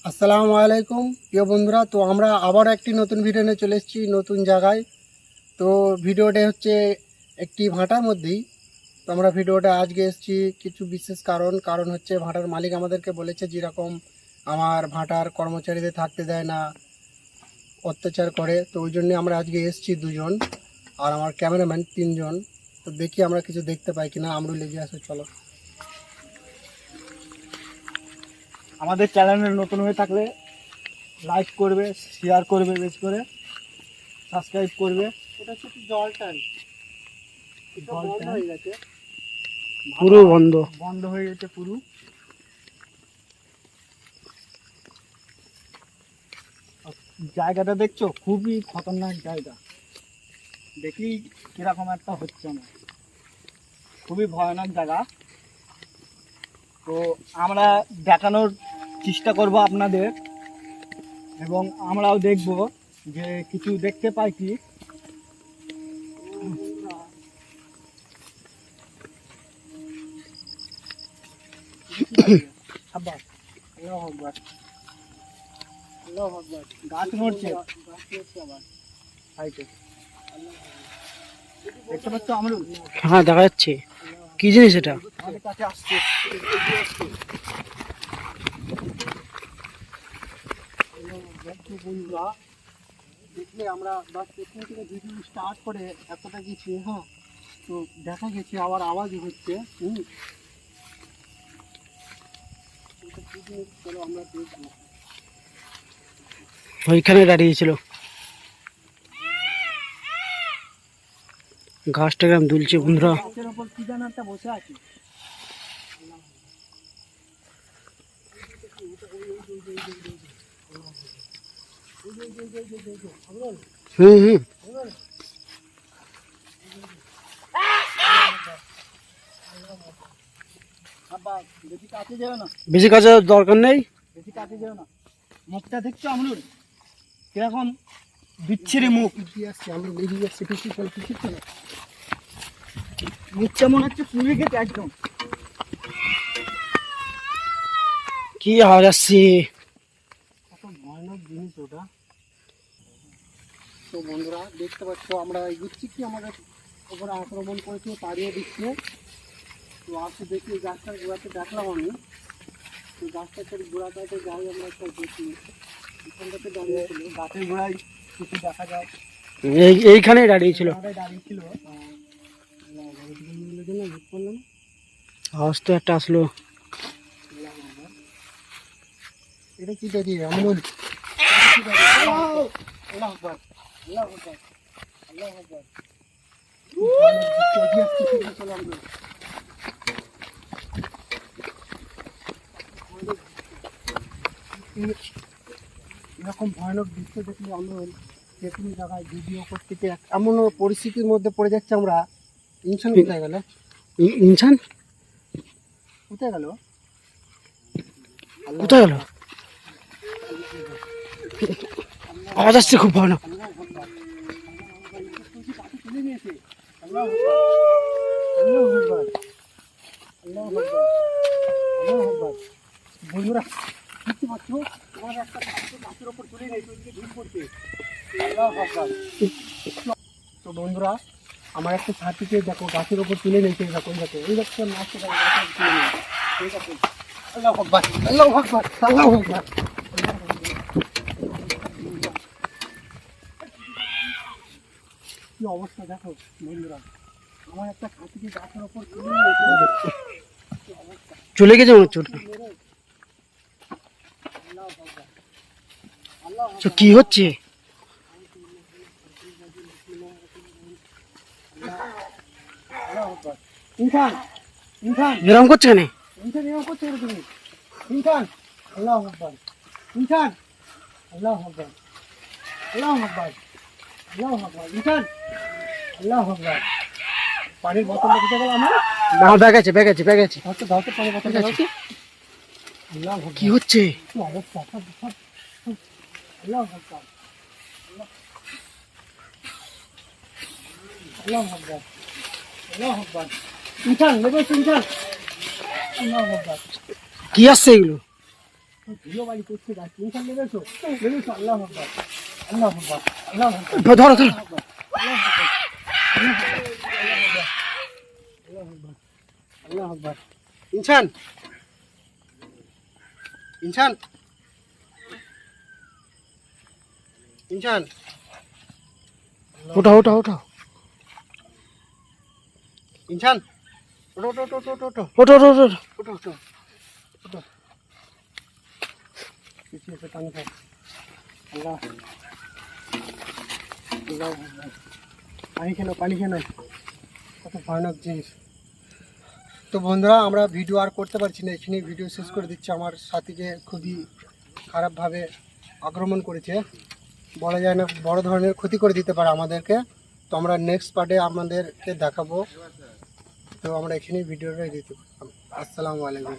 আসসালামু আলাইকুম প্রিয় বন্ধুরা। তো আমরা আবার একটি নতুন ভিডিও নিয়ে চলে এসেছি নতুন জায়গায়। তো ভিডিওটা হচ্ছে একটি ভাটার মধ্যেই। তো আমরা ভিডিওটা আজকে এসেছি কিছু বিশেষ কারণ হচ্ছে ভাটার মালিক আমাদেরকে বলেছে যেরকম আমার ভাটার কর্মচারীদের থাকতে দেয় না, অত্যাচার করে। তো ওই জন্যে আমরা আজকে এসেছি দুজন, আর আমার ক্যামেরাম্যান তিনজন। তো দেখি আমরা কিছু দেখতে পাই কিনা। আমরা লেগে আসো, চলো। আমাদের চ্যানেলে নতুন হয়ে থাকলে লাইক করবে, শেয়ার করবে, বেশি করে সাবস্ক্রাইব করবে। এটা হচ্ছে জলটাই বন্ধ হয়ে গেছে, পুরো বন্ধ হয়ে গেছে পুরো। জায়গাটা দেখছো, খুবই খতরনাক জায়গা। দেখি কিরকম একটা হচ্ছে না, খুবই ভয়ানক জায়গা। তো আমরা দেখানোর চেষ্টা করব আপনাদের, এবং আমরাও দেখব যে কিছু দেখতে পাই কি। গাছ নড়ছে, দেখতে পাচ্ছ আমরা? হ্যাঁ, দেখা যাচ্ছে। কি জিনিস এটা? আমাদের কাছে আসছে। বন্ধুরা দেখলে আমরা বাস এখান থেকে ভিডিও স্টার্ট করে এতটা গেছি, হ্যাঁ। তো দেখা গেছে আবার আওয়াজ হচ্ছে। চলো আমরা দেখবো। ওইখানে দাঁড়িয়েছিল, গাছটা গ্রাম দুলছে বন্ধুরা। গাছের ওপর কি যেন একটা বসে আছে। হুম হুম বেশি কাছে যাবে না, বেশি কাছে দরকার নেই। বেশি কাছে যাবে না। মুখটা দেখছো আমরুল, কিরকম বিচ্ছিরি মুখ। আমরা বেরিয়ে যাচ্ছি, পিছিয়ে চলো, পিছিয়ে চলো। মুখটা মনে হচ্ছে পুড়ে গেছে একদম। কি আওয়াজ আসছে? কত ভয়ানক জিনিস ওটা। তো বন্ধুরা দেখতে পাচ্ছ আমরা এগুচ্ছি কি আমাদের ওপরে আক্রমণ করেছে, তাড়িয়ে দিচ্ছে। তো আসে দেখি গাছটার গোড়াতে দেখলাম আমি। তো গাছটা করে গোড়াটাতে যাই আমরা সব দেখি, এখানটাতে দাঁড়িয়েছিল। গাছের গোড়ায় কিছু দেখা যায়। এইখানেই দাঁড়িয়েছিল। দাঁড়িয়েছিল। আওয়াজ তো একটা আসলো। এটা কি দেখি আমরুল? আল্লাহু আকবার, আল্লাহু আকবার, আল্লাহু আকবার। এরকম ভয়ানক দৃশ্য দেখলে আমরা যে কোনো জায়গায় ভিডিও করতে গিয়ে এমন পরিস্থিতির মধ্যে পড়ে যাচ্ছে আমরা। ইনসান কোথায় গেল? ইনসান কোথায় গেল? কোথায় গেল? আওয়াজ আসছে খুব ভয়ানক। বন্ধুরা দেখতে পাচ্ছ আমার একটা গাছের ওপর চলে গেছে, ঢুক পড়ছে। তো বন্ধুরা আমার একটা ছাতিকে দেখো গাছের ওপর তুলে নিয়েছে, দেখো দেখো এই দেখো মাছটা গাছের তুলে নিয়েছে। এই দেখো, আল্লাহু আকবার, আল্লাহু আকবার, আল্লাহু আকবার। কি অবস্থা দেখো বন্ধুরা, আমার একটা ছাতিকে গাছের ওপর তুলে নিয়েছে। চলে গেছে মনে হচ্ছে ওটা। তো কি হচ্ছে? ইনসান, ইনসান, এরকম করছে কেন? ইনসান এরকম করছে কেন তুমি? ইনসান, আল্লাহু আকবার, ইনসান, আল্লাহু আকবার, আল্লাহু আকবার, আল্লাহু আকবার, ইনসান, আল্লাহু আকবার। পানির বোতলটা কোথায় গেল আমার? না, ব্যাগ আছে, ব্যাগ আছে, ব্যাগ আছে। ধরতে ধরতে পানির বোতলটা আছে। আল্লাহু আকবার, কি হচ্ছে? কি অবস্থা, সব সব সব। আল্লাহু আকবার, আল্লাহু আকবার, আল্লাহু আকবার। ইনসান নেবে, ইনসান, আল্লাহু আকবার। কি আসছে এগুলো? ধুলো বাড়ি করছে গাছ টেনশন নেবেছো নেবেছো আল্লাহ আকবার আল্লাহ আকবার আল্লাহ আকবার ধরো ধরো আল্লাহ আকবার ইনসান ইনসান ইনসান ওঠো ওঠো ওঠো ইনসান ওঠো ওঠো ওঠো ওঠো ওঠো ওঠো ওঠো ওঠো ওঠো ওঠো ওঠো পিছিয়ে এসে পানি খাও আল্লাহ আল্লাহ পানি খেলো পানি খেলো কত ভয়ানক জিনিস। তো বন্ধুরা আমরা ভিডিও আর করতে পারছি না, এখানেই ভিডিও শেষ করে দিচ্ছি। আমার সাথীকে খুবই খারাপভাবে আক্রমণ করেছে, বলা যায় না, বড় ধরনের ক্ষতি করে দিতে পারে আমাদেরকে। তো আমরা নেক্সট পার্টে আমাদেরকে দেখাবো। তো আমরা এখানেই ভিডিওটা দিতে পারলাম। আসসালামু আলাইকুম।